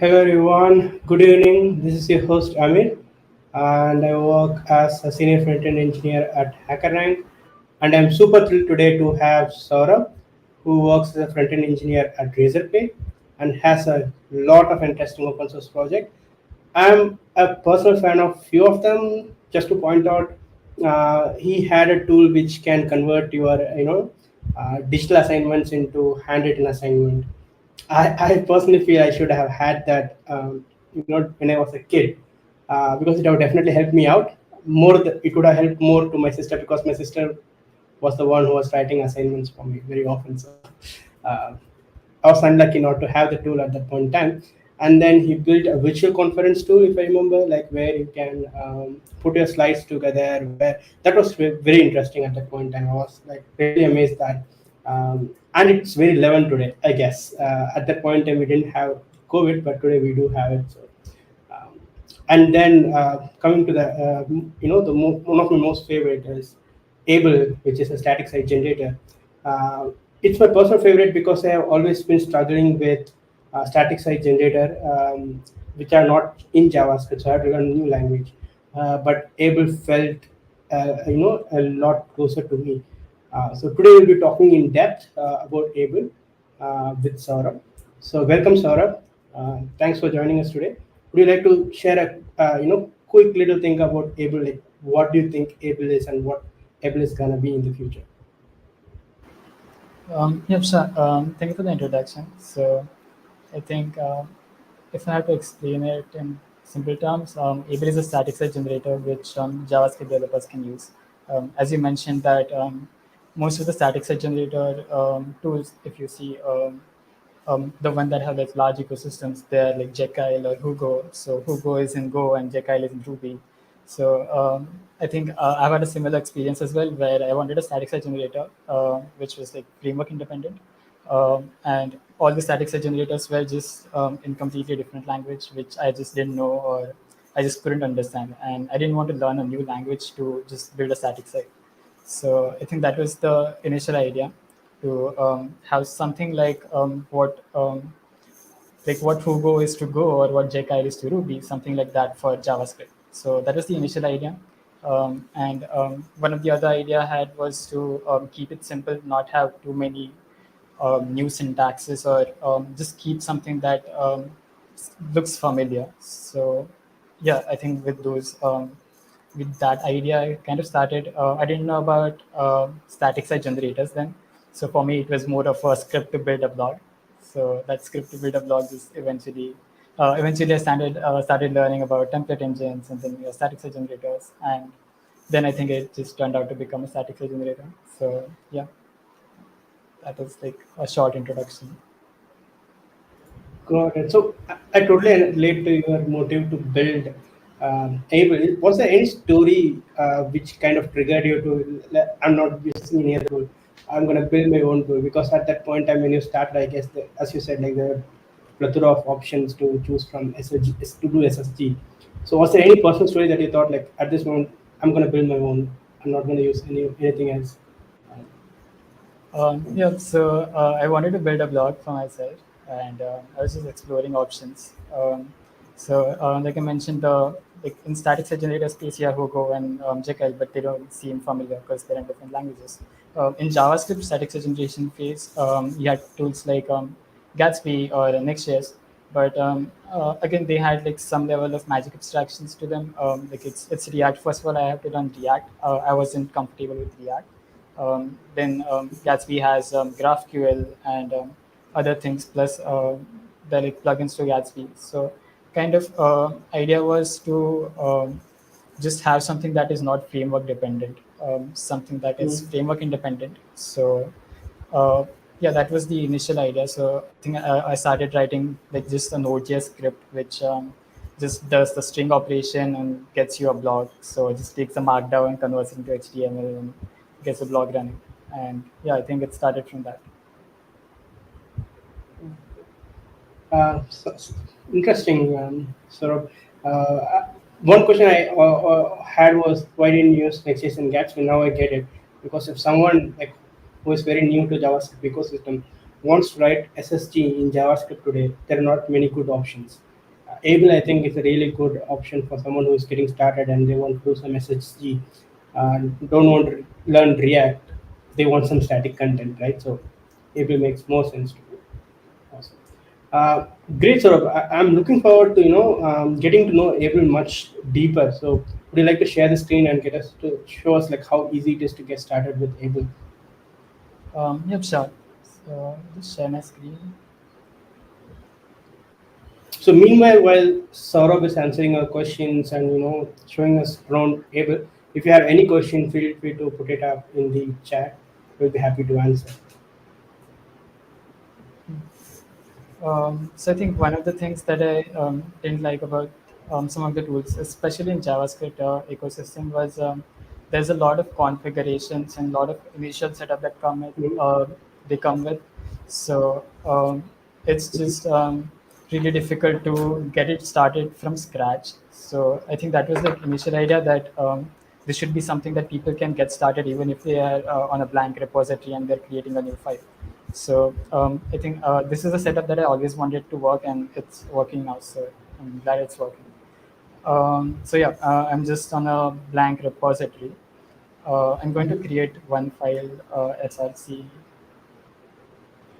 Hello everyone, good evening. This is your host Amir, and I work as a senior front-end engineer at HackerRank. And I'm super thrilled today to have Saurabh, who works as a front-end engineer at Razorpay and has a lot of interesting open source projects. I'm a personal fan of few of them. Just to point out, he had a tool which can convert your digital assignments into handwritten assignment. I personally feel I should have had that when I was a kid because it would definitely help me out more. It would have helped more to my sister because my sister was the one who was writing assignments for me very often. So uh, I was unlucky not to have the tool at that point in time. And then he built a virtual conference tool, if I remember, like where you can put your slides together. Where that was very interesting at that point in time. I was like really amazed that, and it's very relevant today, I guess. At that point in time, we didn't have COVID, but today we do have it. So um, and then coming to the one of my most favorite is Abel, which is a static site generator. It's my personal favorite because I have always been struggling with static site generator, which are not in JavaScript, so I have to learn a new language. But Abel felt a lot closer to me. So today we'll be talking in depth about Abel with Saurabh. So welcome, Saurabh. Thanks for joining us today. Would you like to share a quick little thing about Abel? Like, what do you think Abel is, and what Abel is gonna be in the future? Yep, sure. Thank you for the introduction. So, I think if I have to explain it in simple terms, Abel is a static site generator which JavaScript developers can use. As you mentioned that most of the static site generator tools, if you see the one that have like large ecosystems, they're like Jekyll or Hugo. So Hugo is in Go and Jekyll is in Ruby. So I think I've had a similar experience as well, where I wanted a static site generator, which was like framework independent, and all the static site generators were just in completely different language, which I just didn't know or I just couldn't understand, and I didn't want to learn a new language to just build a static site. So I think that was the initial idea to have something like what Hugo is to Go or what Jekyll is to Ruby, something like that for JavaScript. So that was the initial idea. And one of the other idea I had was to keep it simple, not have too many new syntaxes, or just keep something that looks familiar. So yeah, I think with that idea, I kind of started. I didn't know about static site generators then, so for me it was more of a script to build a blog. So that script to build a blog is eventually I started learning about template engines and then static site generators, and then I think it just turned out to become a static site generator. So yeah, that is like a short introduction. Got it. So I totally relate to your motive to build Able. Was there any story which kind of triggered you to? I'm not using any other tool. I'm gonna build my own tool because at that point in time when you started, I guess as you said, like there were plethora of options to choose from SSG, to do SSG. So was there any personal story that you thought like at this moment I'm gonna build my own. I'm not gonna use anything else. Yeah, so I wanted to build a blog for myself, and I was just exploring options. Like I mentioned, like in static site generator space, you have Hugo and Jekyll, but they don't seem familiar because they're in different languages. In JavaScript static site generation phase, you had tools like Gatsby or Next.js, but again, they had like some level of magic abstractions to them. Like it's React. First of all, I have to learn React. I wasn't comfortable with React. Then Gatsby has GraphQL and other things, plus the like plugins to Gatsby. So kind of idea was to just have something that is not framework dependent, something that is Mm. framework independent. So uh, yeah, that was the initial idea. So I think I started writing like just a Node.js script, which just does the string operation and gets you a blog. So it just takes the markdown and converts it into HTML and gets a blog running. And yeah, I think it started from that. So interesting, sort of. One question I had was why didn't you use Nexus and Gatsby? Now I get it because if someone like who is very new to JavaScript ecosystem wants to write SSG in JavaScript today, there are not many good options. Abel, I think, is a really good option for someone who is getting started and they want to do some SHG and don't want to learn React. They want some static content, right? So Abel makes more sense to do. Awesome. Uh, Great, Saurabh. I'm looking forward to getting to know Abel much deeper. So would you like to share the screen and get us to show us like how easy it is to get started with Abel? Yep, sure. So just share my screen. So meanwhile, while Saurabh is answering our questions and showing us around Abel, if you have any question, feel free to put it up in the chat. We'll be happy to answer. So I think one of the things that I didn't like about some of the tools, especially in JavaScript ecosystem, was there's a lot of configurations and a lot of initial setup that Mhm. they come with. So it's just really difficult to get it started from scratch. So I think that was the initial idea that this should be something that people can get started even if they are on a blank repository and they're creating a new file. So I think this is a setup that I always wanted to work, and it's working now. So I'm glad it's working. So yeah, I'm just on a blank repository. I'm going to create one file, src,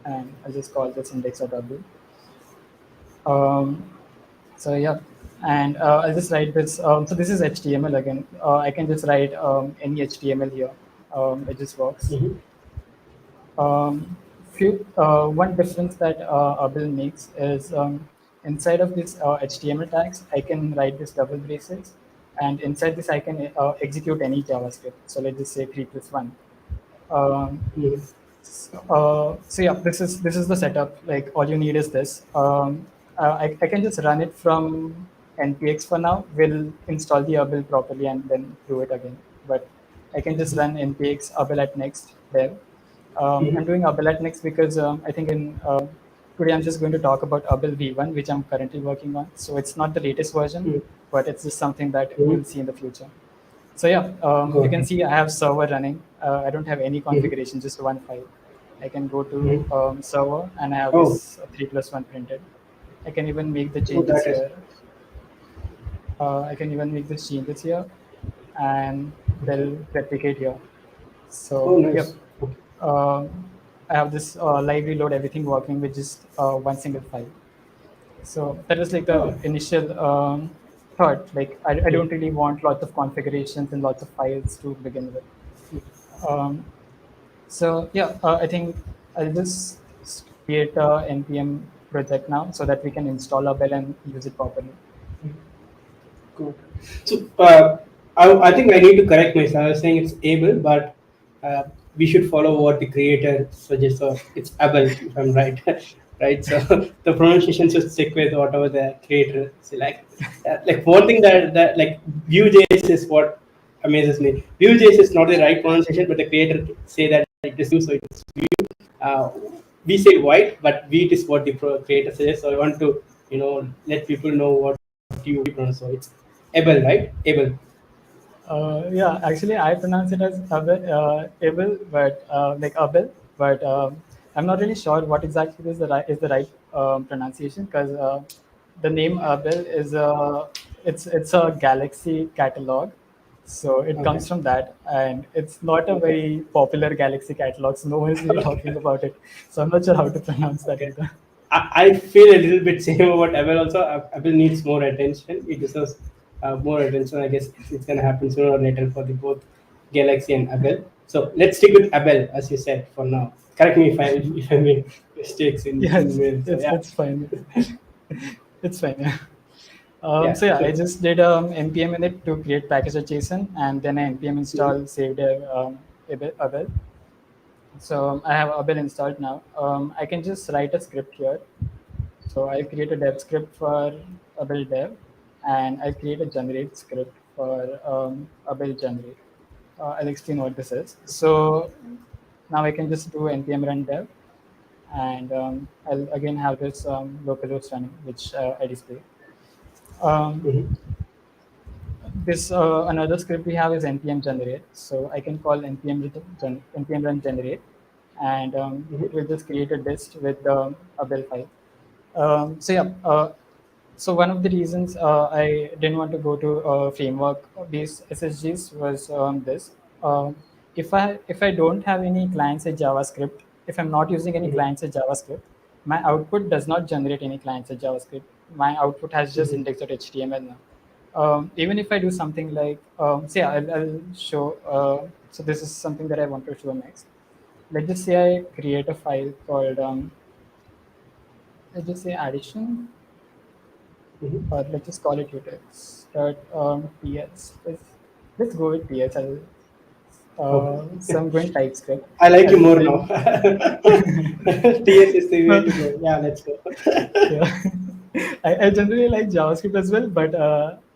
and I'll just call this index.w. Um, so yeah, and I'll just write this. So this is HTML again. I can just write any HTML here. It just works. Mhm. One difference that Abel makes is inside of this HTML tags, I can write this double braces, and inside this I can execute any JavaScript. So let's just say 3+1. Um, Mhm. so yeah, this is the setup. Like all you need is this. I can just run it from npx for now. We'll install the Abel properly and then do it again. But I can just run npx Abel at next there. I'm Mhm. doing Abel at next because I think in today I'm just going to talk about Abel V1, which I'm currently working on. So it's not the latest version, Mhm. but it's just something that Mhm. we'll see in the future. So yeah, you Got can it. see I have server running. I don't have any Mhm. configuration, just one file. I can go to Mhm. server and I have Oh, this 3+1 printed. I can even make the oh, changes that is here. I can even make the changes here and they'll replicate here. oh So nice. yep, I have this live reload everything working with just one single file. So that was like the Oh. initial thought. Like I Mhm. don't really want lots of configurations and lots of files to begin with. Um, so yeah, I think I'll just create a npm project now so that we can install Abel and use it properly. Good. So I think I need to correct myself. I was saying it's Abel, but uh, we should follow what the creator suggests. So it's Abel, if I'm right. Right. So the pronunciation should stick with whatever the creator select. Like one thing that like Vue.js is what amazes me. Vue.js is not the right pronunciation, but the creator say that it is Vue, so it's Vue. Uh, we say white, but wheat is what the creator says. So I want to let people know what you pronounce. So it's Abel, right? Abel. Yeah, actually, I pronounce it as Abel, but like Abel, but I'm not really sure what exactly is the right pronunciation because the name Abel is a Galaxy catalog, so it Okay. comes from that, and it's not a Okay. very popular Galaxy catalog, so no one is really talking about it. So I'm not sure how to pronounce that Okay. either. I feel a little bit same about Abel also. Abel needs more attention. It deserves more attention. I guess it's going to happen sooner or later for the both Galaxy and Abel. So let's stick with Abel, as you said, for now. Correct me if I make mistakes Yeah, in mail. So yeah, it's fine. It's fine. Yeah. yeah. So yeah, I So just did npm init to create package.json, and then I npm mhm. install saved Abel. So I have Abel installed now. I can just write a script here. So I'll create a dev script for Abel dev, and I'll create a generate script for Abel generate. I'll explain what this is. So now I can just do npm run dev, and I'll again have this localhost running, which I display. Um, Mhm. this another script we have is npm generate, so I can call npm run generate, and Mhm. it will just create a dist with a build file. So yeah, So one of the reasons I didn't want to go to framework-based SSGs was this. Um, if I don't have any clients in JavaScript, if I'm not using any Mhm. clients in JavaScript, my output does not generate any clients in JavaScript. My output has just Mhm. index.html now. Even if I do something like, so yeah, I'll show. So this is something that I want to show next. Let's just say I create a file called, let's just say addition, Mhm. or let's just call it utils. Ts. Let's go with ts. Okay. So I'm going TypeScript. I like you more I'll now. TS is the way no, to go. Yeah, let's go. yeah. I generally like JavaScript as well, but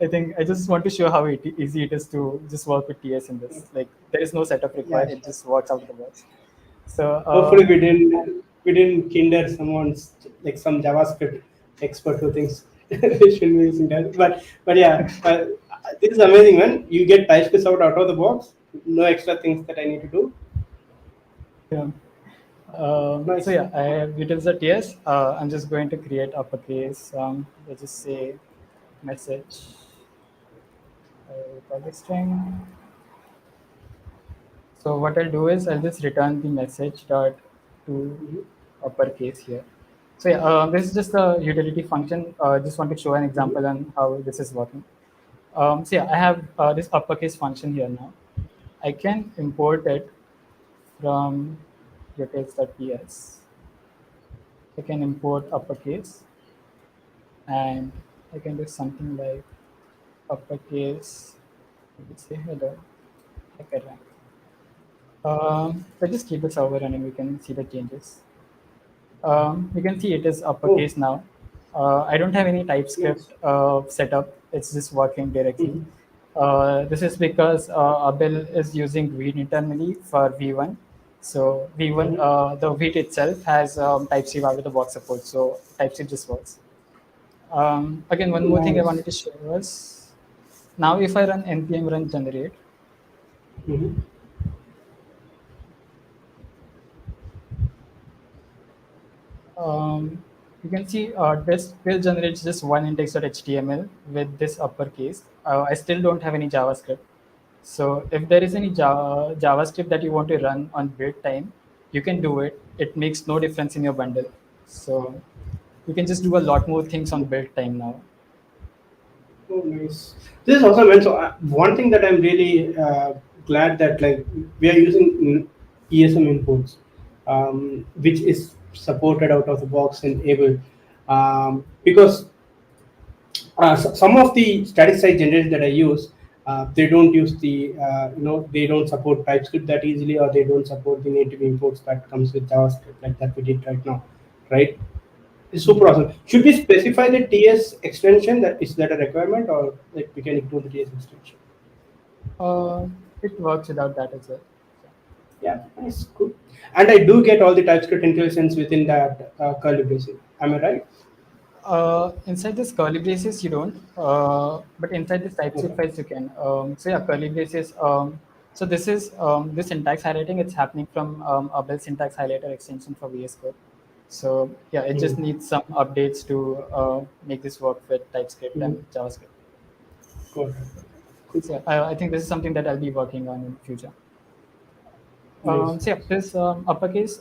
I think I just want to show how easy it is to just work with TS in this. Like there is no setup Yeah, required; it sure. just works out of the box. So Hopefully we didn't kinder someone's like some JavaScript expert who thinks we should be using that. But yeah, this is amazing, man. You get TypeScript out of the box. No extra things that I need to do. yeah. So Nice. yeah, I have utils at TS. I'm just going to create uppercase. Let's just say message. Public string. So what I'll do is I'll just return the message dot to Mhm. uppercase here. So yeah, this is just a utility function. Just want to show an Mhm. example on how this is working. So yeah, I have this uppercase function here now. I can import it from utils.ps. I can import uppercase, and I can do something like uppercase. Let's say hello. Hacker rank. So just keep the server running. We can see the changes. You can see it is Oh, uppercase now. I don't have any nice. TypeScript set up. It's just working directly. Mhm. This is because Abel is using Vite internally for V1. So V1, Mhm. the Vite itself has TypeScript out of the box support. So TypeScript just works. Again, one more thing I wanted Nice. to show was now if I run npm run generate, Mhm. um, you can see this will generate just one index.html with this uppercase. I still don't have any JavaScript. So if there is any JavaScript that you want to run on build time, you can do it. It makes no difference in your bundle. So you can just do a lot more things on build time now. Oh, nice. This is awesome, man. So one thing that I'm really glad that like we are using ESM inputs, which is supported out of the box in Abel, because some of the static site generators that I use, they don't use the they don't support TypeScript that easily, or they don't support the native imports that comes with JavaScript like that we did right now, right? It's super Mhm. awesome. Should we specify the TS extension? That is that a requirement, or like we can ignore the TS extension? Uh, it works without that as well. Yeah, nice, cool. And I do get all the TypeScript intelligence within that curly braces. Am I right? Inside this curly braces, you don't, but inside this TypeScript Okay. files, you can. So yeah, curly braces. So this is this syntax highlighting. It's happening from Abel syntax highlighter extension for VS Code. So yeah, it just Mm-hmm. needs some updates to make this work with TypeScript Mm-hmm. and JavaScript. Got it. Cool. So yeah, I think this is something that I'll be working on in future. Nice. So yeah, this uppercase,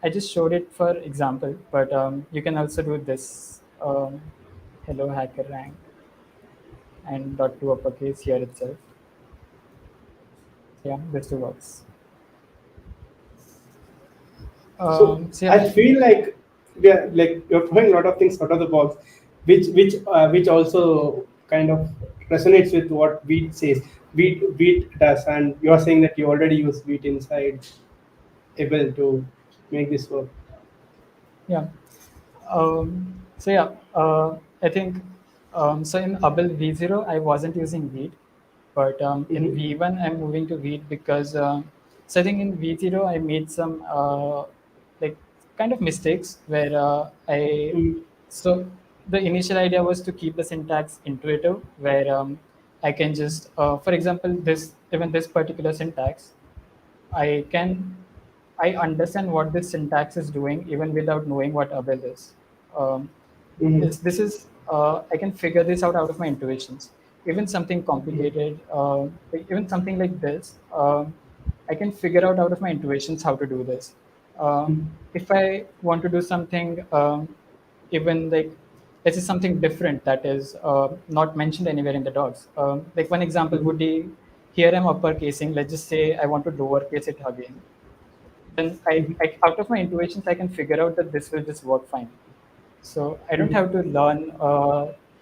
I just showed it for example, but you can also do this hello hacker rank and dot to uppercase here itself. So yeah, this two works. So So yeah, I feel like we are like you're throwing a lot of things out of the box, which also kind of resonates with what Wheat says. Wheat does, and you're saying that you already use Wheat inside Abel to make this work. yeah. So yeah, I think so in Abel V0 I wasn't using Vite, but in Mm-hmm. V1 I'm moving to Vite because so I think in V0 I made some like kind of mistakes where I Mm-hmm. so the initial idea was to keep the syntax intuitive where I can just for example this even this particular syntax I can I understand what this syntax is doing even without knowing what Abel is. Um, Mm-hmm. this is I can figure this out of my intuitions. Even something Mhm. complicated, like even something like this, I can figure out of my intuitions how to do this. Um, if I want to do something, even like this is something different that is not mentioned anywhere in the docs. Like one example would be here I'm uppercasing. Let's just say I want to lowercase it again. Then out of my intuitions, I can figure out that this will just work fine. So I don't have to learn.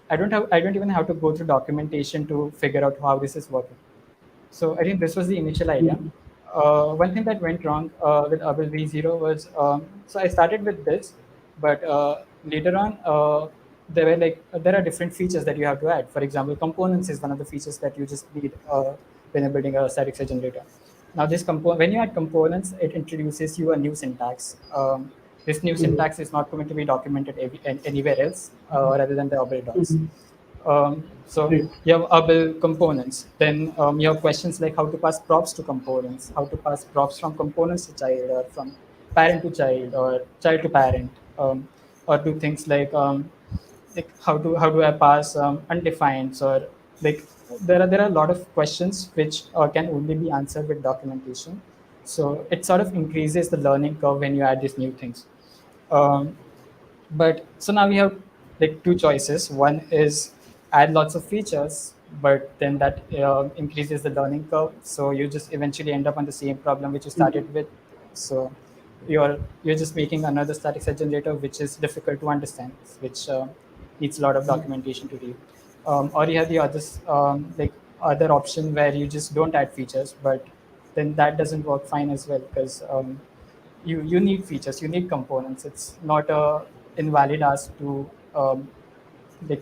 I don't even have to go through documentation to figure out how this is working. So I think this was the initial idea. One thing that went wrong with Abel V0 was so I started with this, but later on there were there are different features that you have to add. For example, components is one of the features that you just need when you're building a static site generator. Now this when you add components, it introduces you a new syntax. This new syntax is not going to be documented anywhere else rather than the Abel docs. So Right. you have Abel components. Then you have questions like how to pass props to components, how to pass props from components to child, or from parent to child, or child to parent, or do things like how do I pass undefined, or like there are a lot of questions which can only be answered with documentation. So it sort of increases the learning curve when you add these new things. Um, but so now we have like two choices. One is add lots of features, but then that increases the learning curve. So you just eventually end up on the same problem which you started with. So you're just making another static site generator which is difficult to understand, which needs a lot of documentation to read. Or you have the other option where you just don't add features, but then that doesn't work fine as well because you need features, you need components. It's not a invalid ask to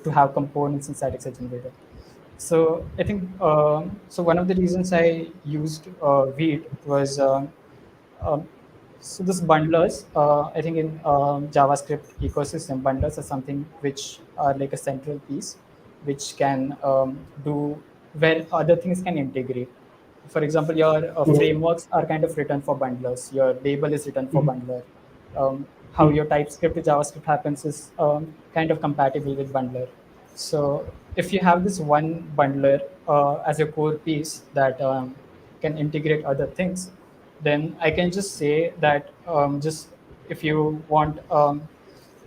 to have components in static site generator. So I think so one of the reasons I used Veed was um, so this bundlers, I think in JavaScript ecosystem, bundlers are something which are like a central piece, which can do where other things can integrate. For example, your frameworks are kind of written for bundlers. Your label is written for bundler. How your TypeScript to JavaScript happens is kind of compatible with bundler. So if you have this one bundler as a core piece that can integrate other things, then I can just say that just if you want a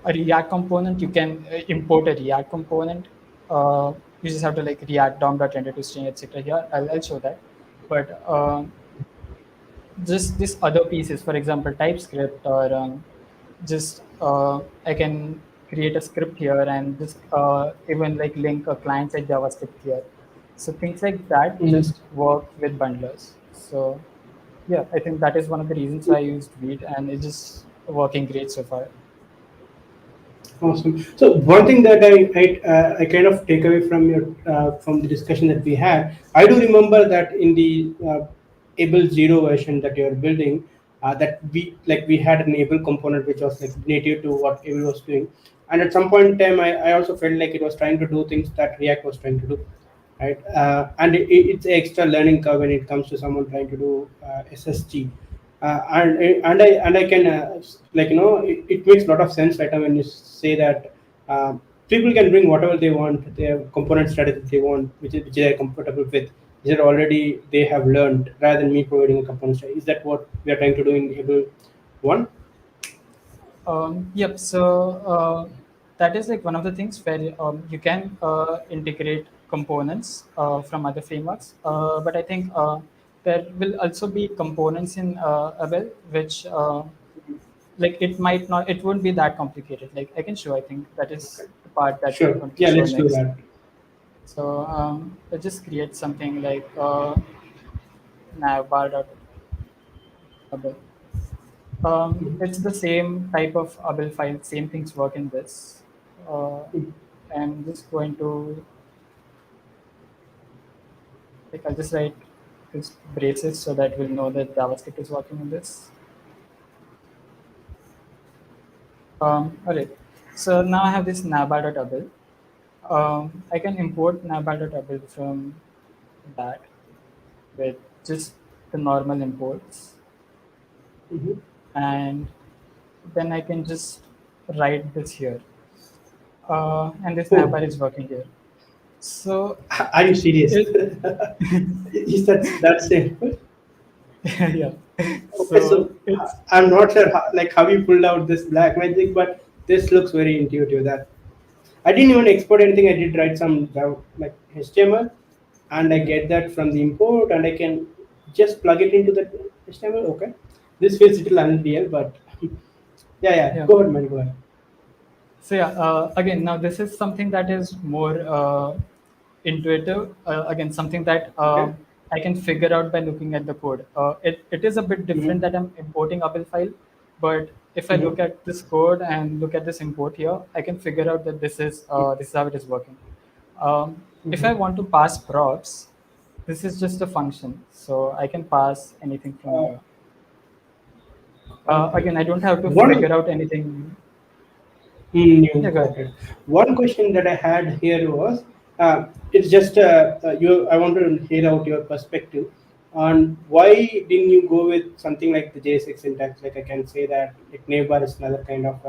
React component, you can import a React component. You just have to like React dom.render to string, etc. Here, I'll show that. But just this other pieces, for example, TypeScript, or just I can create a script here and just even like link a client side JavaScript here. So things like that Mhm. just work with bundlers. So yeah, I think that is one of the reasons why I used Veed, and it's just working great so far. Awesome. So one thing that I kind of take away from your from the discussion that we had, I do remember that in the Able Zero version that you're building, that we had an Able component which was like native to what Able was doing, and at some point in time, I also felt like it was trying to do things that React was trying to do, right? And it's an extra learning curve when it comes to someone trying to do SSG. And I can it makes a lot of sense right now when you say that people can bring whatever they want, their component strategy they want, which they are comfortable with, which are already they have learned, rather than me providing a component strategy. Is that what we are trying to do in Able One? Yep. So that is like one of the things where you can integrate components from other frameworks. But I think there will also be components in Abel, which it might not, it won't be that complicated. Like I can show. I think that is Okay, the part that we're sure. going to Yeah, show let's do next. that. So let's just create something like navbar.abel. It's the same type of Abel file, same things work in this. Uh, I'm just going to, I'll just write this braces so that we'll know that JavaScript is working in this. All right. So now I have this navbar.abel. I can import navbar.abel from that with just the normal imports. Mm-hmm. And then I can just write this here. and this Oh, navbar is working here. So are you serious? it, Is that simple? yeah. Okay, So so it's I'm not sure how you pulled out this black magic, but this looks very intuitive. That I didn't even export anything. I did write some like HTML, and I get that from the import, and I can just plug it into the HTML. Okay, this feels a little unreal, but yeah, yeah. yeah. Go ahead, man. Go ahead. So yeah, again, now this is something that is more intuitive. Again, something that Okay. I can figure out by looking at the code. It is a bit different Mm-hmm. that I'm importing Abel file, but if I look Mm-hmm. at this code and look at this import here, I can figure out that this is how it is working. If I Mm-hmm. want to pass props, this is just a function, so I can pass anything from Uh, here. got it. Again, I don't have to One figure out anything. You Yeah, go got ahead. it. One question that I had here was, it's just you. I want to hear out your perspective on why didn't you go with something like the JSX syntax? Like I can say that like neighbor is another kind of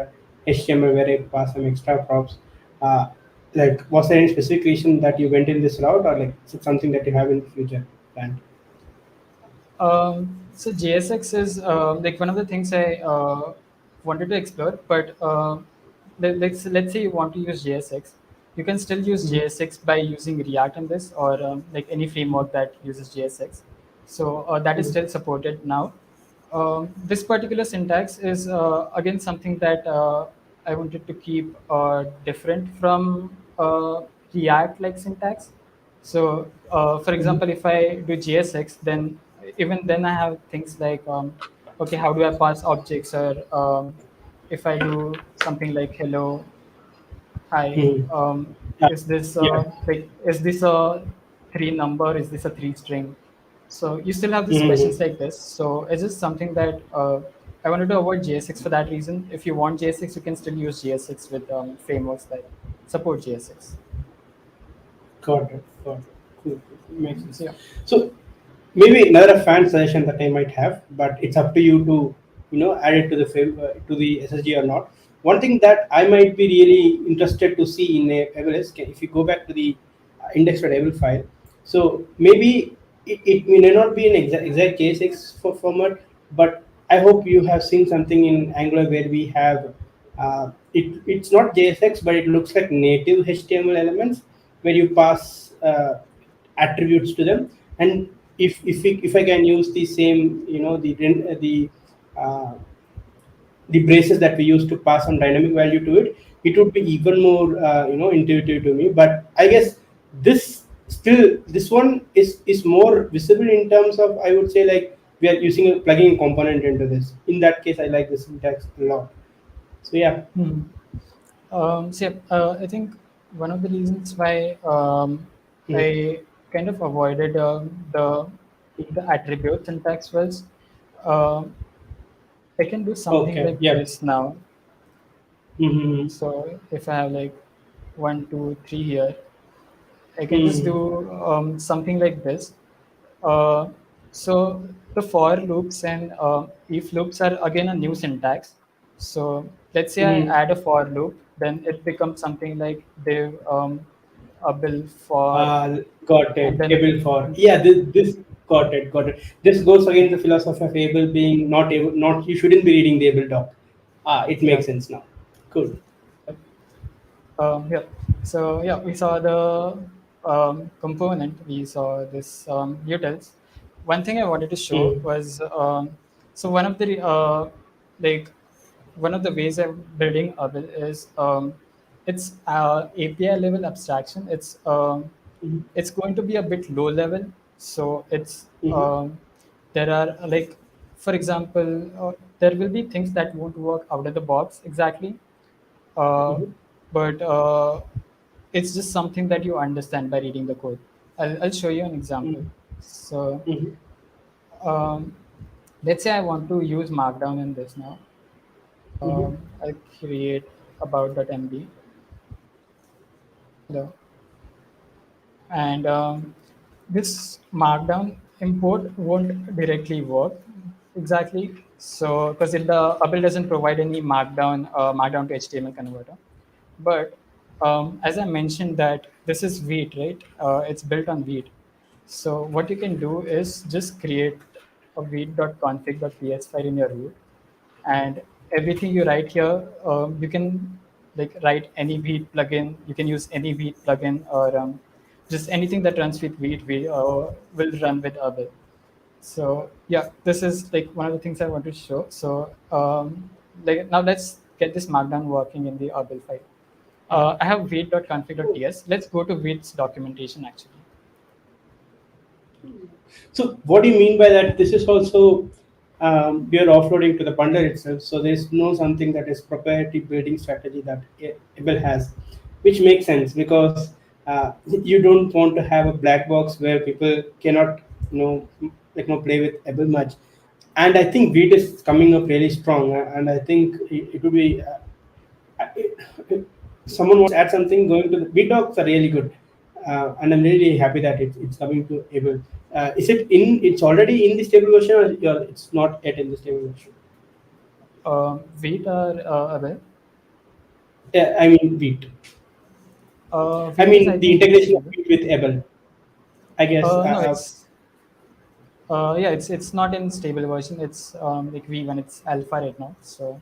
HTML where I pass some extra props. Uh, like, was there any specific reason that you went in this route, or like is it something that you have in the future planned? So JSX is like one of the things I wanted to explore, but let's say you want to use JSX, you can still use Mm-hmm. JSX by using React in this or like any framework that uses JSX. So that is Mm-hmm. still supported now. This particular syntax is again something that I wanted to keep different from React like syntax. So, for Mm-hmm. example, if I do JSX, then even then I have things like, okay, how do I pass objects? Or if I do something like hello, hi, Mm-hmm. Yeah. is this Yeah. a three number? Is this a three string? So you still have these questions Mm-hmm. like this. So it's just something that I wanted to avoid JSX for that reason. If you want JSX, you can still use JSX with frameworks that support JSX. Got it. Got it. Cool. Cool. Makes sense. So yeah. So maybe another fan suggestion that I might have, but it's up to you to add it to the to the SSG or not. One thing that I might be really interested to see in a Abel is if you go back to the index.abel file. So maybe it may not be an exact JSX for format, but I hope you have seen something in Angular where we have it's not JSX, but it looks like native HTML elements where you pass attributes to them, and if I can use the same uh, the braces that we use to pass some dynamic value to it, it would be even more intuitive to me. But I guess this one is more visible in terms of, I would say, like we are using a plugging a component into this. In that case, I like the syntax a lot. So yeah. Hmm. So yeah, I think one of the reasons why Mhm. I kind of avoided the attribute syntax was uh, I can do something Okay. like Yeah. this now. Mm-hmm. So if I have like one, two, three here, I can just Mm-hmm. do something like this. Uh, so the for loops and if loops are again a new syntax. So let's say I Mm-hmm. add a for loop, then it becomes something like div a bill for, Got and it. then Able for, yeah. This got it. Got it. This goes against the philosophy of able being not able. Not, you shouldn't be reading the able doc. It yeah. makes sense now. Cool. Yeah. So yeah, we saw the component. We saw this utils. One thing I wanted to show Mm. was so like one of the ways I'm building Abel is it's API level abstraction. Mm-hmm. It's going to be a bit low level. So it's Mm-hmm. there are like, for example, there will be things that won't work out of the box exactly, uh, Mm-hmm. but it's just something that you understand by reading the code. I'll show you an example. So Mm-hmm. um, let's say I want to use Markdown in this now. Mm-hmm. I'll create about.md. Hello. And this Markdown import won't directly work exactly. So because the Abel doesn't provide any Markdown to HTML converter, but As I mentioned that this is wheat, right? It's built on wheat. So what you can do is just create a wheat.config.ps file in your root, and everything you write here, you can like write any wheat plugin. You can use any wheat plugin, or just anything that runs with wheat will run with Abel. So yeah, this is like one of the things I want to show. So like now let's get this markdown working in the Abel file. I have wait.config.ts. Let's go to wait's documentation actually. So what do you mean by that? This is also we are offloading to the bundle itself. So there is no something that is proprietary building strategy that Abel has, which makes sense because you don't want to have a black box where people cannot play with Abel much. And I think Wheat is coming up really strong, and I think it would be if someone wants to add something, going to the Wheat docs are really good, and I'm really happy that it's coming to Abel. Is it in? It's already in the stable version, or it's not yet in the stable version? Wait or Abel? Yeah, I mean Wheat. I Wait is I mean the think in integration of stable. Wheat with Abel. I guess. No, yeah, it's not in stable version. It's like V1. It's alpha right now. So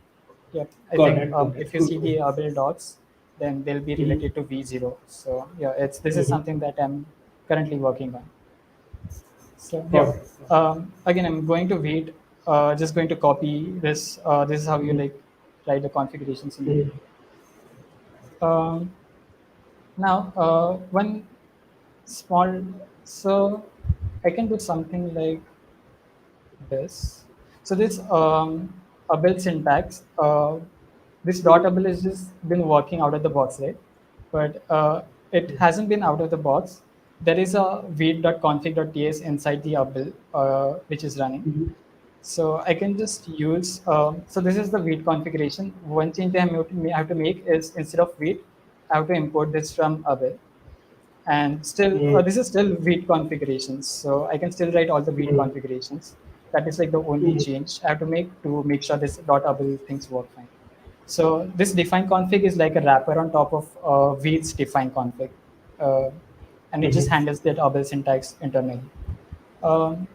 yeah, I Got think it. Got it. if you Cool. see Cool. the Abel dots, then they'll be Mm-hmm. related to V0. So yeah, it's this is Mm-hmm. something that I'm currently working on. So yeah, Got it. again, I'm going to wait. Just going to copy this. This is how you like write the configurations in the wait. Mm-hmm. Um, Now, one small, so I can do something like this. So this Abel syntax, this dot Abel has just been working out of the box, right? But it hasn't been out of the box. There is a wait.config.ts inside the Abel, which is running. Mm-hmm. So I can just use, so this is the wait configuration. One change I have to make is instead of wait, I have to import this from Abel. And still, this is still wait configurations. So I can still write all the wait Mm-hmm. configurations. That is like the only Mm-hmm. change I have to make sure this dot Abel things work fine. So this define config is like a wrapper on top of wait's define config. Uh, and it just Mm-hmm. handles that Abel syntax internally.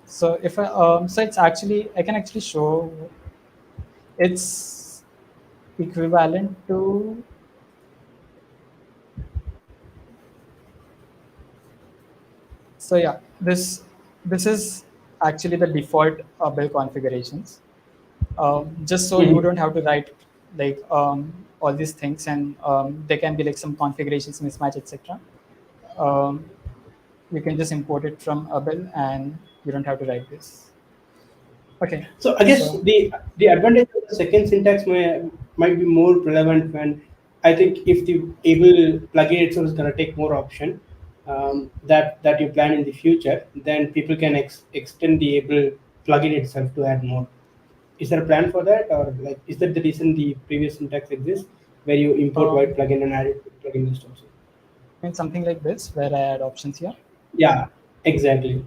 So if I, so it's actually I can actually show it's equivalent to, so yeah, this is actually the default build configurations. Just so you Mm-hmm. don't have to write like all these things, and there can be like some configurations mismatch, etc. Um, you can just import it from Abel, and you don't have to write this. Okay, So I guess so the advantage of the second syntax might be more relevant when I think if the able plugin itself is going to take more option that you plan in the future, then people can extend the able plugin itself to add more. Is there a plan for that, or like is that the reason the previous syntax exists, where you import white um, plugin and add it to the plugin list also? in something like this where I add options here. Yeah, exactly.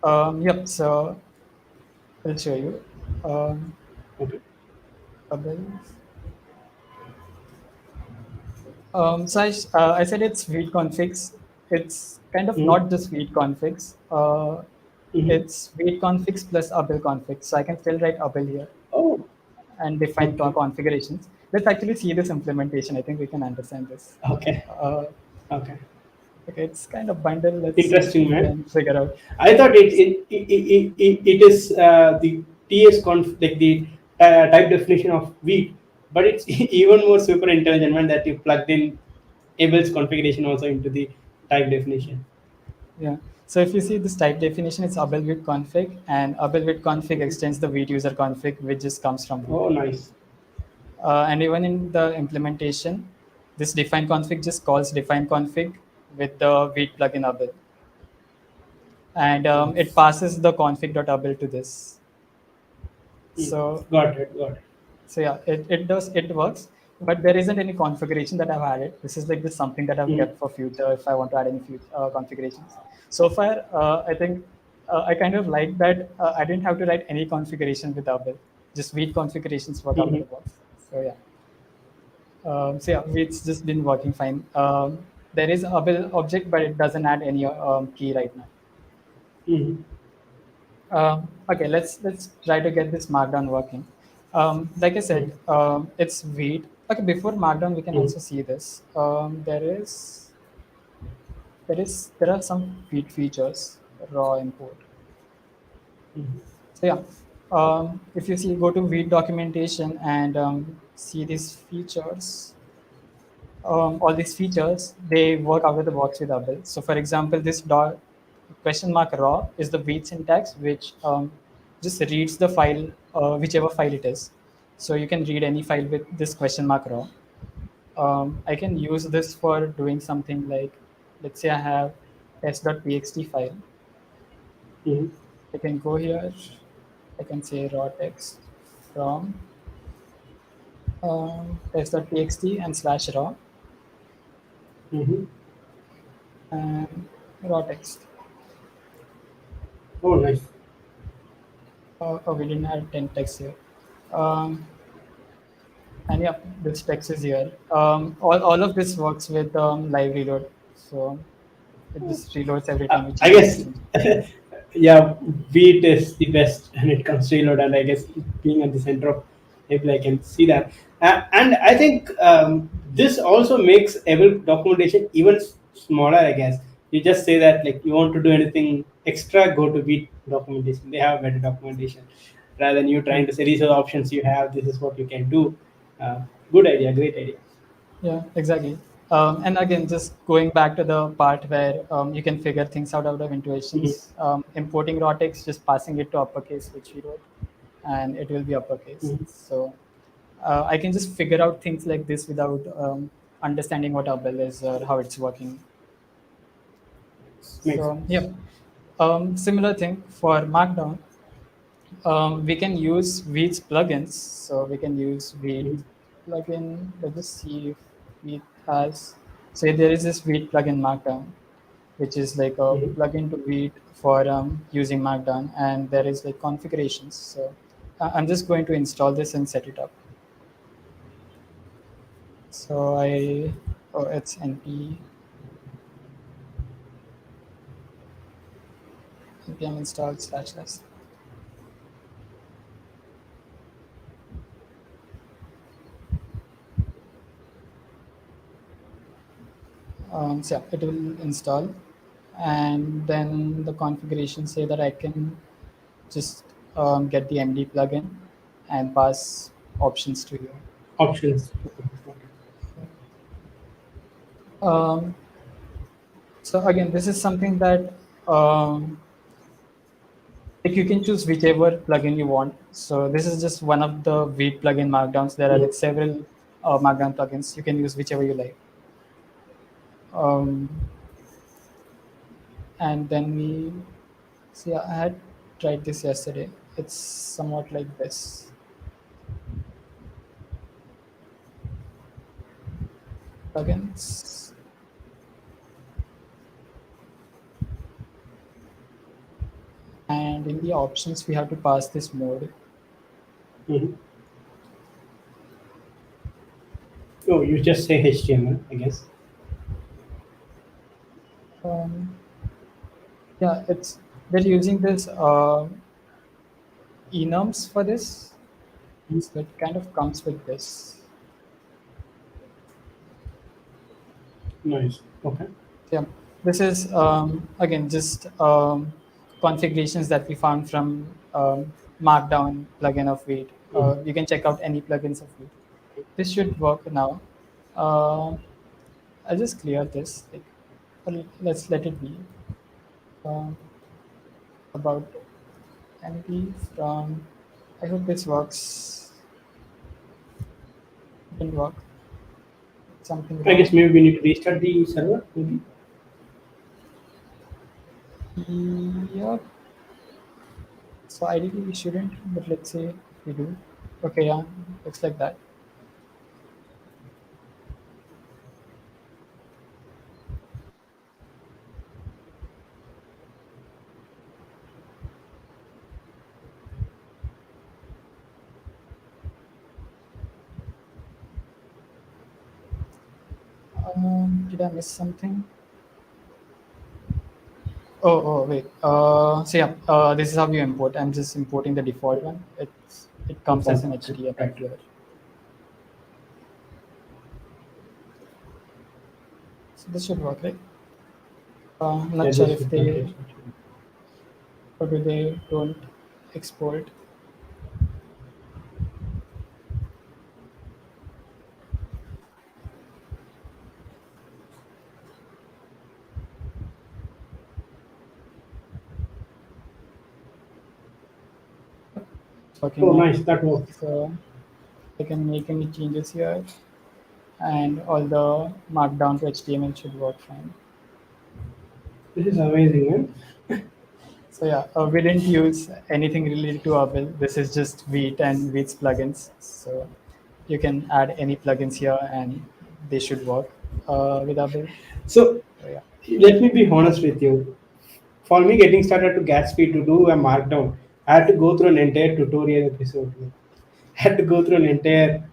Yep. So I'll show you. Um, Okay. Abel. I said it's read configs. It's kind of Mm-hmm. not just read configs. Mm-hmm. It's read configs plus Abel configs. So I can still write Abel here Oh, and define okay. configurations. Let's actually see this implementation. I think we can understand this. Okay. Uh, Okay. okay, it's kind of bundle. Let's see if Interesting, we man. can figure out. I thought it is the TS conf like the type definition of wheat, but it's even more super intelligent man that you plugged in Abel's configuration also into the type definition. Yeah. So if you see this type definition, it's Abel with config, and Abel with config extends the wheat user config, which just comes from wheat. Oh, nice. And even in the implementation, this define config just calls define config with the wait plugin Abel, and it Nice. passes the config.abel to this. Hmm. So Got it. Got it. so yeah, it works, but there isn't any configuration that I've added. This is like just something that I've Hmm. kept for future if I want to add any future configurations. So far, I think I kind of like that I didn't have to write any configuration with Abel. Just wait configurations work out of Hmm. the box. So yeah. So yeah, it's just been working fine. There is a Abel object, but it doesn't add any key right now. Mhm. Okay, let's try to get this markdown working. Like I Mhm. said, it's wait. Okay, before markdown, we can Mhm. also see this. There are some features raw import. Mhm. So yeah, if you see go to Vite documentation and see these features, all these features they work out of the box with Abel. So for example, this dot question mark raw is the Vite syntax which just reads the file, whichever file it is. So you can read any file with this question mark raw. I can use this for doing something like, let's say I have test.txt file. Mhm. I can go here. I can say raw text from test.txt and slash raw Mhm. and raw text. Oh, nice. Oh, we didn't have 10 text here. Um, and yeah, this text is here. All of this works with live reload. So it just reloads every time we I change the guess, text. yeah, wheat is the best when it comes to reload, and I guess being at the center of Abel, I can see that. And I think this also makes Abel documentation even smaller. I guess you just say that like you want to do anything extra, go to wheat documentation. They have better documentation rather than you trying Hmm. to say these are the options you have. This is what you can do. Good idea, great idea. Yeah, exactly. And again, just going back to the part where you can figure things out of Mhm. intuitions, importing raw text, just passing it to uppercase, which we wrote, and it will be uppercase. Mhm. So I can just figure out things like this without understanding what Abel is or how it's working. Makes So sense. yeah, similar thing for Markdown. We can use Vite's plugins. So we can use Vite Mhm. plugin. Let's just see if Vite has. Say there is this Vite plugin Markdown, which is like a Mhm. plugin to Vite for using Markdown, and there is like configurations. So I'm just going to install this and set it up. So it's npm install /s. So yeah, it will install, and then the configuration say that I can just get the MD plugin and pass options to you. Options. Um, so again, this is something that like you can choose whichever plugin you want. So this is just one of the Vite plugin markdowns. There are Mhm. like several markdown plugins. You can use whichever you like. Um, and then we see. I had tried this yesterday. It's somewhat like this plugins. And in the options, we have to pass this mode. Mhm. Oh, you just say HTML, I guess. Um, yeah, it's they're using this enums for this, Mhm. so it kind of comes with this. Nice. Okay. Yeah, this is again just configurations that we found from Markdown plugin of Vite. Mhm. You can check out any plugins of Vite. This should work now. Uh, I'll just clear this. Like, well, let's let it be. Um, about MP from. I hope this works. Didn't work. Something I guess wrong. maybe we need to restart the server, maybe. Yep. So ideally we shouldn't, but let's say we do. Okay, yeah, looks like that. Did I miss something? Wait. So yeah, this is how you import. I'm just importing the default one. It comes as an Important. HTML Right. here. So this should work, right? I'm Yeah, not sure this if should work. they Yes. or do they don't export. It's working Oh, now. nice. That works. So I can make any changes here, and all the markdown to HTML should work fine. This is amazing, man. So yeah, we didn't use anything related to Abel. This is just Vite and Vite's plugins. So you can add any plugins here, and they should work with Abel. So So yeah. let me be honest with you. For me, getting started to Gatsby to do a markdown, I had to go through an entire tutorial episode. I had to go through an entire,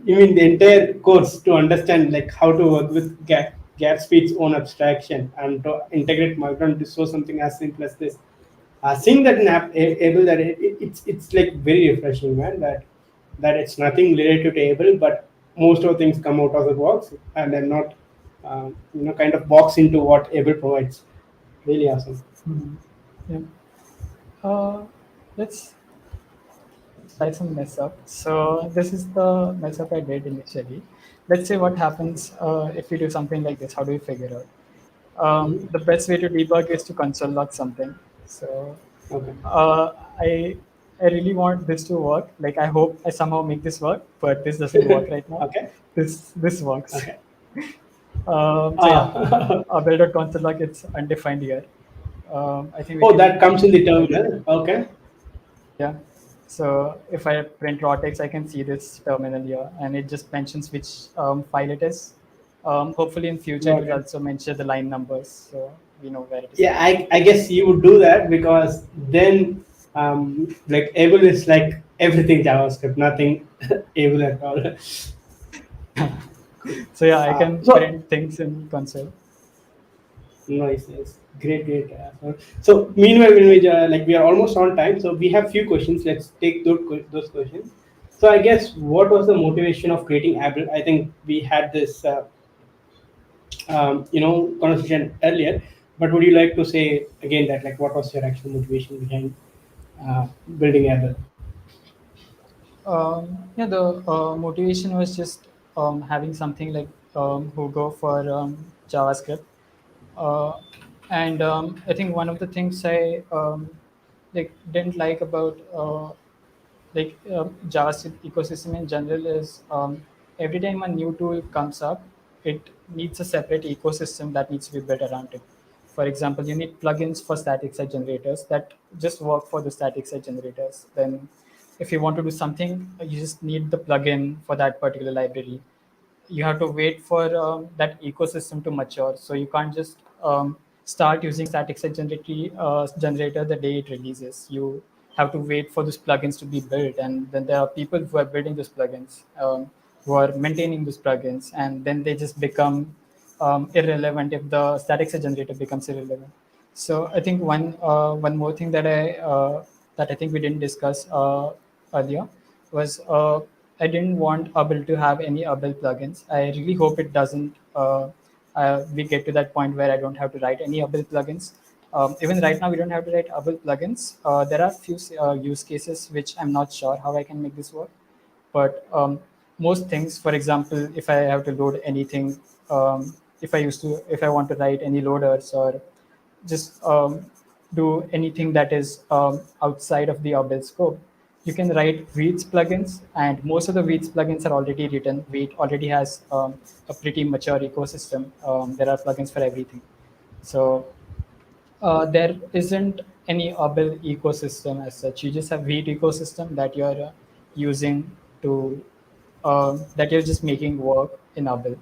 you mean the entire course to understand like how to work with Gatsby's own abstraction and to integrate markdown to show something as simple as this. Seeing that in Abel, that it's like very refreshing, man. That it's nothing related to Abel, but most of the things come out of the box and then not, kind of box into what Abel provides. Really awesome. Mhm. Yeah. Uh, let's try some mess up. So this is the mess up I did initially. Let's say what happens if we do something like this. How do we figure out? Mhm. The best way to debug is to console log something. So Okay. uh, I I really want this to work. Like I hope I somehow make this work, but this doesn't work right now. Okay. This works. Okay. So yeah, Ah. Abel.console log it's undefined here. I think we Oh, can that comes in the edit it. terminal. Okay. Yeah. So if I print raw text, I can see this terminal here, and it just mentions which file it is. Hopefully, in future, it Got will it. also mention the line numbers, so we know where it is Yeah, coming I guess you would do that because then, like Abel is like everything JavaScript, nothing Abel at all. from. So yeah, I can So print things in console. nice, nice, great, great. So meanwhile, when we are almost on time, so we have few questions. Let's take those questions. So I guess what was the motivation of creating Abel? I think we had this, conversation earlier. But would you like to say again that like what was your actual motivation behind building Abel? Yeah, the motivation was just having something like who go for JavaScript. Uh, and I think one of the things I like didn't like about JavaScript ecosystem in general is every time a new tool comes up, it needs a separate ecosystem that needs to be built around it. For example, you need plugins for static site generators that just work for the static site generators. Then, if you want to do something, you just need the plugin for that particular library. You have to wait for that ecosystem to mature. So you can't just start using static site generator the day it releases. You have to wait for those plugins to be built, and then there are people who are building those plugins, who are maintaining those plugins, and then they just become irrelevant if the static site generator becomes irrelevant. So I think one more thing that I think we didn't discuss earlier was I didn't want Abel to have any Abel plugins. I really hope it doesn't. We get to that point where I don't have to write any Abel plugins. Even right now, we don't have to write Abel plugins. There are few use cases which I'm not sure how I can make this work, but most things, for example, if I have to load anything, if I want to write any loaders or just do anything that is outside of the Abel scope, you can write Weeds plugins, and most of the Weeds plugins are already written. Weed already has a pretty mature ecosystem. There are plugins for everything. So there isn't any Abel ecosystem as such. You just have Wheat ecosystem that you're using to that you're just making work in Abel.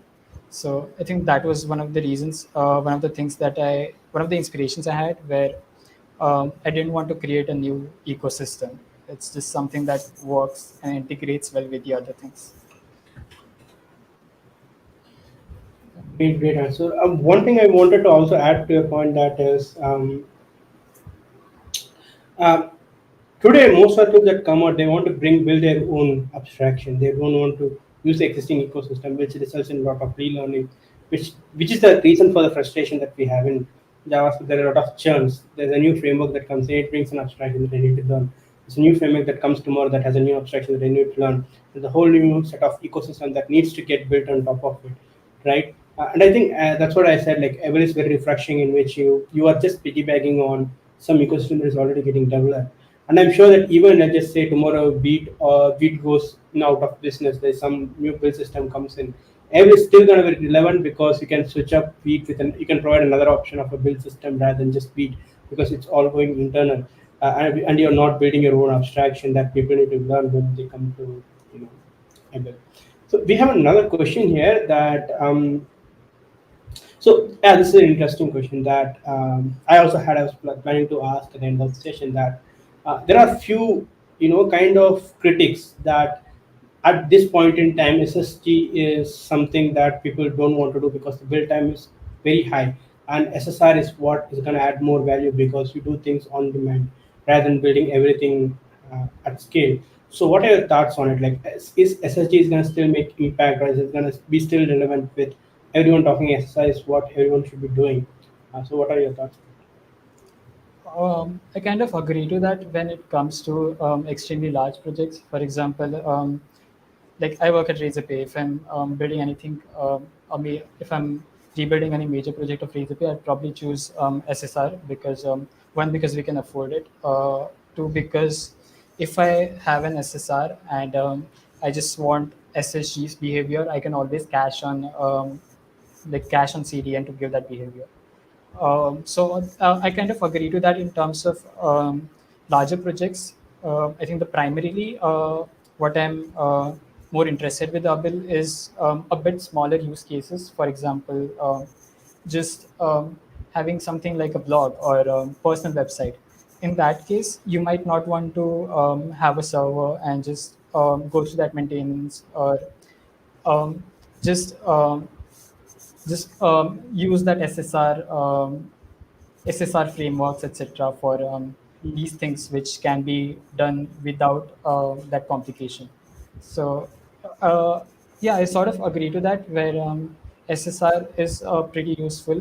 So I think that was one of the reasons, one of the inspirations I had, where I didn't want to create a new ecosystem. It's just something that works and integrates well with the other things. Great answer. One thing I wanted to also add to your point that is uh, today, most articles that come out, they want to build their own abstraction. They don't want to use the existing ecosystem, which results in a lot of relearning, which is the reason for the frustration that we have in JavaScript. There are a lot of churns. There's a new framework that comes in, it brings an abstraction that I need to learn. There's a new framework that comes tomorrow that has a new abstraction that I need to learn. There's a whole new set of ecosystem that needs to get built on top of it, right? And I think that's what I said. Like Abel is very refreshing, in which you are just piggybacking on some ecosystem that is already getting developed. And I'm sure that even let's just say tomorrow Beat goes out of business, there's some new build system comes in. Abel is still going to be relevant because you can switch up Beat you can provide another option of a build system rather than just Beat because it's all going internal. And you're not building your own abstraction that people need to learn when they come to Abel. So we have another question here that yeah, this is an interesting question that I was planning to ask at the end of the session that there are few kind of critics that at this point in time SSG is something that people don't want to do because the build time is very high, and SSR is what is going to add more value because you do things on demand rather than building everything at scale. So what are your thoughts on it? Like, is SSG is going to still make impact, or is it going to be still relevant with everyone talking SSI is what everyone should be doing? So what are your thoughts? I kind of agree to that when it comes to extremely large projects. For example, like I work at Razorpay. If I'm building anything, if I'm rebuilding any major project of Razorpay, I'd probably choose SSR because one, because we can afford it. Two, because if I have an SSR and I just want SSG's behavior, I can always cache on CDN to give that behavior. So I kind of agree to that in terms of larger projects. I think the primarily what I'm more interested with Abel is a bit smaller use cases. For example, just having something like a blog or a personal website. In that case, you might not want to have a server and just go through that maintenance or um, just um, use that SSR frameworks, etc., for these things which can be done without that complication. So, uh, yeah, I sort of agree to that, where SSR is pretty useful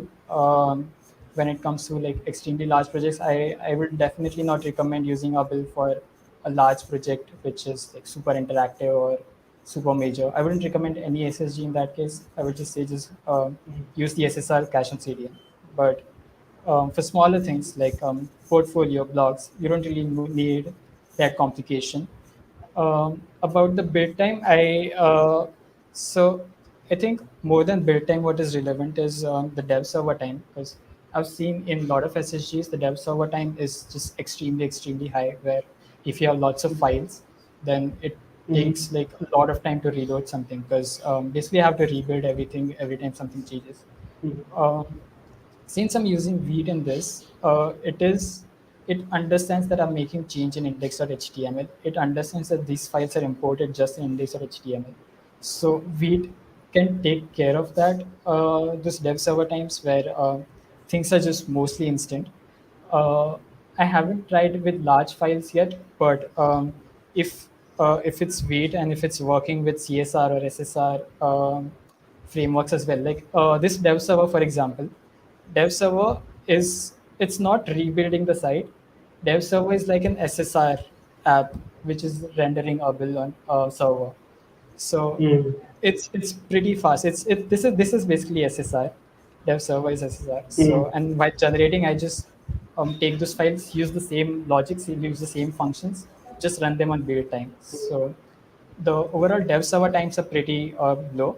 when it comes to like extremely large projects. I would definitely not recommend using Abel for a large project which is like super interactive or super major. I wouldn't recommend any SSG in that case. I would just say just use the SSR cache on CDN. But for smaller things like portfolio blogs, you don't really need that complication. About the build time, so I think more than build time, what is relevant is the dev server time, because I've seen in a lot of SSGs the dev server time is just extremely high. Where if you have lots of files, then it Mm-hmm. takes like a lot of time to reload something, because basically I have to rebuild everything every time something changes. Um, since I'm using Vite in this, it understands that I'm making change in index.html. It understands that these files are imported just in index.html. So Vite can take care of that. This dev server times where things are just mostly instant. Uh, I haven't tried with large files yet, but if it's Vite and if it's working with CSR or SSR frameworks as well, like this dev server, for example, dev server is it's not rebuilding the site. Dev server is like an SSR app which is rendering a bill on a server. So Mm-hmm. it's pretty fast. This is basically SSR. Dev server is SSR. Mm-hmm. So, and while generating, I just take those files, use the same logics, use the same functions, just run them on build time. So the overall dev server times are pretty low,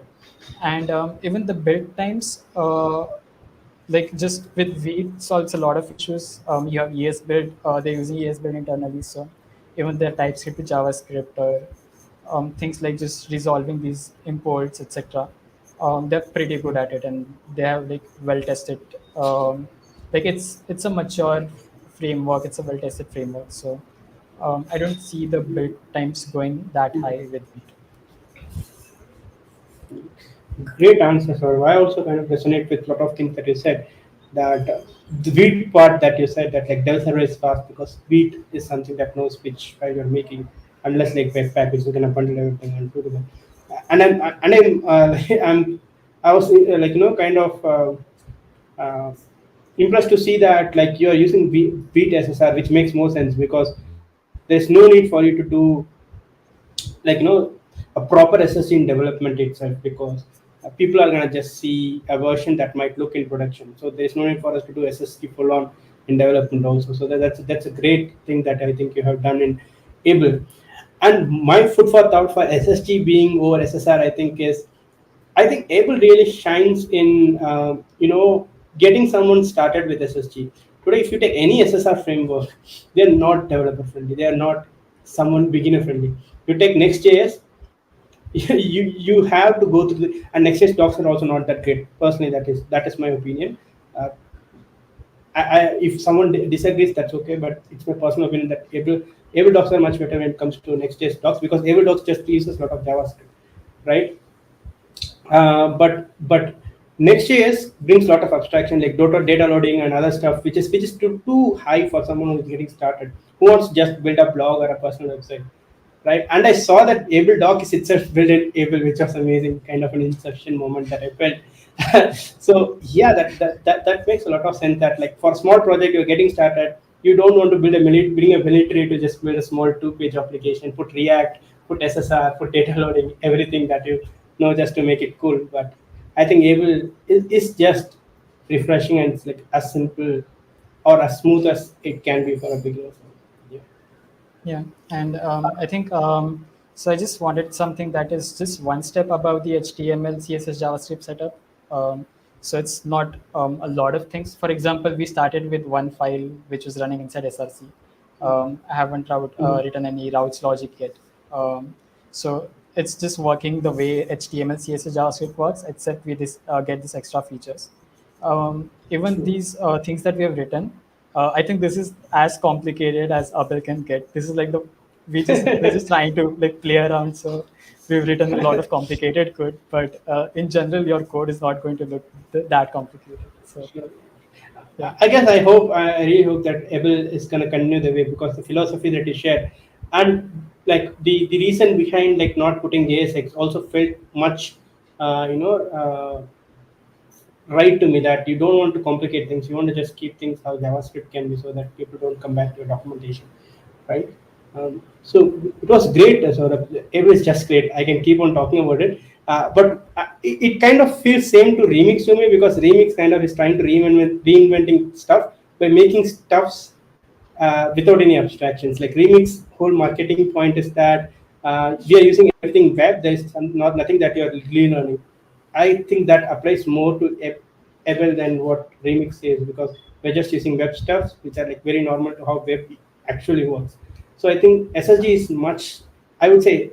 and even the build times, like just with Vite solves a lot of issues. You have ES build, they're using ES build internally, so even their TypeScript to JavaScript or things like just resolving these imports, etc. They're pretty good at it, and they have like well tested. Like it's a mature framework. It's a well tested framework. So I don't see the build times going that high with Vite. Great answer, sir. I also kind of resonate with a lot of things that you said. That the wheat part that you said, that like Del server is fast because wheat is something that knows which file you're making, unless like Webpack, which is gonna bundle everything and do them. And I'm I was like kind of impressed to see that like you're using wheat SSR, which makes more sense because there's no need for you to do like a proper SSD in development itself, because people are gonna just see a version that might look in production. So there's no need for us to do SSD full on in development also. So that's a great thing that I think you have done in Abel. And my foot for thought for SSD being over SSR, I think Abel really shines in getting someone started with SSG. Today, if you take any SSR framework, they are not developer friendly. They are not someone beginner friendly. You take Next.js, you have to go through and Next.js docs are also not that great. Personally, that is my opinion. Uh, if someone disagrees, that's okay. But it's my personal opinion that Able docs are much better when it comes to Next.js docs, because Able docs just uses a lot of JavaScript, right? But Next.js brings a lot of abstraction like data loading and other stuff, which is too high for someone who's getting started, who wants to just build a blog or a personal website, right? And I saw that Able Doc is itself built in Able, which was amazing, kind of an inception moment that I felt. So yeah, that makes a lot of sense. That like for a small project you're getting started, you don't want to bring a military to just build a small two-page application, put React, put SSR, put data loading, everything that you know just to make it cool. But I think Able is just refreshing, and it's like as simple or as smooth as it can be for a beginner. Yeah. Yeah, and I think so. I just wanted something that is just one step above the HTML, CSS, JavaScript setup. So it's not a lot of things. For example, we started with one file which was running inside SRC. I haven't written any routes logic yet. So it's just working the way HTML, CSS, JavaScript works, except we get these extra features. Even these things that we have written, I think this is as complicated as Abel can get. This is like we're just trying to like play around. So we've written a lot of complicated code, but in general, your code is not going to look that complicated. So Sure. yeah, I guess I really hope that Abel is going to continue the way, because the philosophy that you share and like the reason behind like not putting JSX also felt much uh, you know uh, right to me, that you don't want to complicate things. You want to just keep things how JavaScript can be, so that people don't come back to your documentation, right? So it was great. It was just great. I can keep on talking about it, but it kind of feels same to Remix to me, because Remix kind of is trying to reinventing stuff by making stuffs without any abstractions. Like Remix whole marketing point is that we are using everything web. There is not nothing that you are really learning. I think that applies more to Abel than what Remix says, because we're just using web stuffs which are like very normal to how web actually works. So I think SSG is much. I would say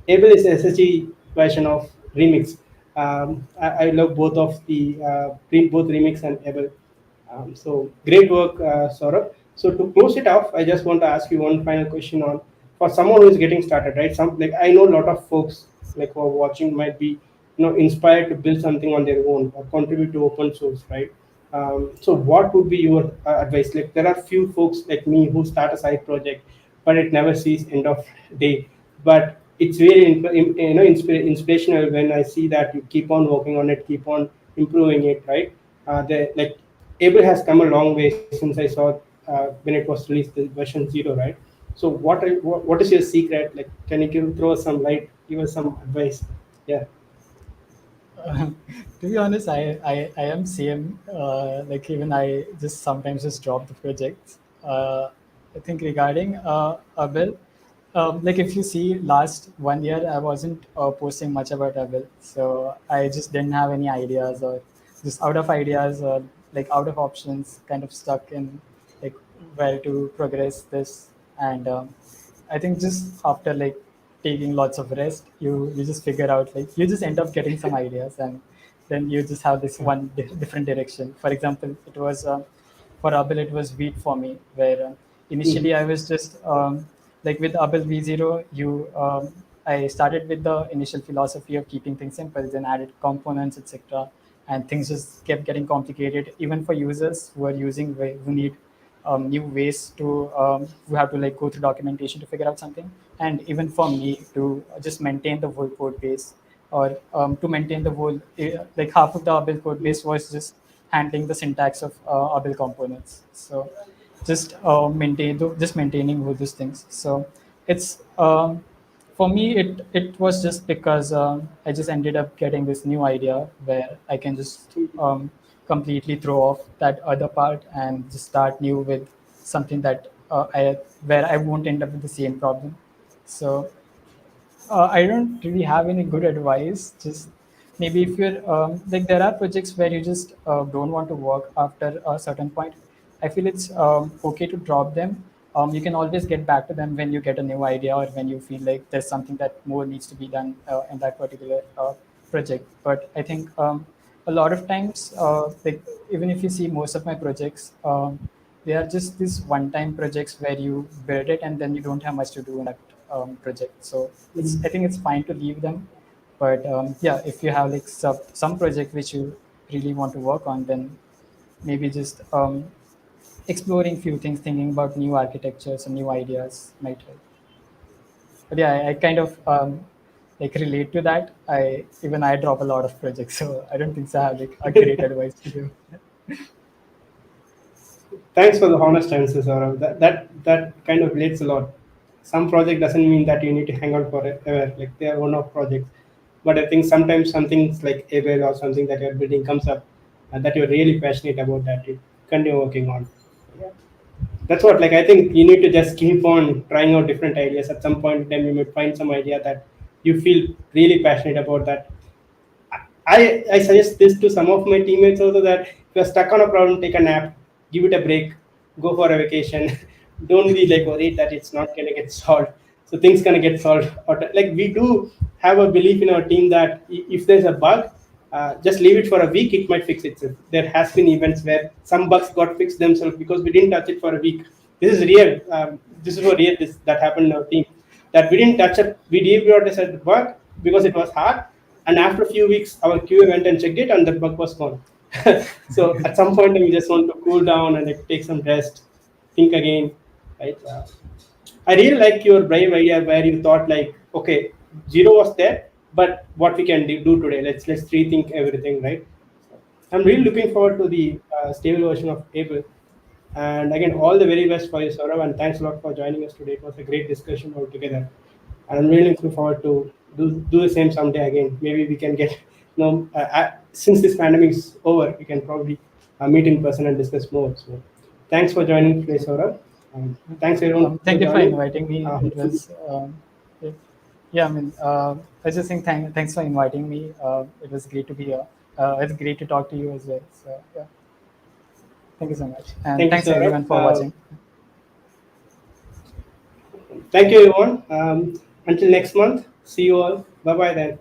Abel is a SSG version of Remix. I love both of the both Remix and Abel. So great work, Saurabh. So to close it off, I just want to ask you one final question on, for someone who is getting started, right? Some like I know a lot of folks like who are watching might be inspired to build something on their own or contribute to open source, right? So what would be your advice? Like there are few folks like me who start a side project, but it never sees end of day. But it's really inspirational when I see that you keep on working on it, keep on improving it, right? The like Abel has come a long way since I saw when it was released, the version 0, right? So what is your secret? Like, can you throw us some light, give us some advice? Yeah. to be honest, I am same. Like even I just sometimes just drop the projects. I think regarding Abel, like if you see last 1 year, I wasn't posting much about Abel, so I just didn't have any ideas or just out of ideas or like out of options, kind of stuck in like where to progress this. And I think just after like taking lots of rest, you just figure out like you just end up getting some ideas, and then you just have this one different direction. For example, it was for Abel, it was wheat for me, where initially I was just like with Abel V0, I started with the initial philosophy of keeping things simple, then added components, etc., and things just kept getting complicated, even for users who are using who need new ways to who have to like go through documentation to figure out something, and even for me to just maintain the whole code base, or to maintain the whole like half of the Abel code base was just handling the syntax of Abel components. So just just maintaining all these things. So it's for me it was just because I just ended up getting this new idea where I can just completely throw off that other part and just start new with something that I where I won't end up with the same problem. So I don't really have any good advice. Just maybe if you're like there are projects where you just don't want to work after a certain point. I feel it's okay to drop them. You can always get back to them when you get a new idea or when you feel like there's something that more needs to be done in that particular project. But I think a lot of times, like even if you see most of my projects, they are just these one-time projects where you build it and then you don't have much to do in that project. So it's I think it's fine to leave them, but yeah, if you have like some project which you really want to work on, then maybe just exploring few things, thinking about new architectures and new ideas might help. But yeah, I kind of like relate to that. I drop a lot of projects, so I don't think so I have like a great advice to give. Thanks for the honest answer, Saurabh. That kind of relates a lot. Some project doesn't mean that you need to hang out forever. Like they are one-off projects. But I think sometimes something like Abel or something that you're building comes up and that you're really passionate about that you continue working on. Yeah. That's what like I think you need to just keep on trying out different ideas. At some point in time you might find some idea that you feel really passionate about that. I suggest this to some of my teammates also that if you're stuck on a problem, take a nap, give it a break, go for a vacation. Don't be like worried that it's not gonna get solved. So things gonna get solved. Like we do have a belief in our team that if there's a bug, just leave it for a week, it might fix itself. There has been events where some bugs got fixed themselves because we didn't touch it for a week. This is real. This is for real. This that happened in our team. That we didn't touch it. We deprioritized the bug because it was hard, and after a few weeks, our QA went and checked it, and the bug was gone. So at some point, we just want to cool down and like, take some rest, think again, right? I really like your brave idea where you thought like, okay, zero was there, but what we can do today? Let's rethink everything, right? I'm really looking forward to the stable version of Abel. And again, all the very best for you, Saurabh, and thanks a lot for joining us today. It was a great discussion altogether. And I'm really looking forward to do the same someday again. Maybe we can get, since this pandemic is over, we can probably meet in person and discuss more. So thanks for joining today, Saurabh. Thanks everyone for Thank you for joining. inviting me. It Hopefully, was yeah, yeah, I mean, I just think thanks for inviting me. It was great to be here. It's great to talk to you as well. So yeah, thank you so much, and thank you, thanks Saurabh. everyone for watching. Thank you, everyone. Until next month, see you all. Bye bye then.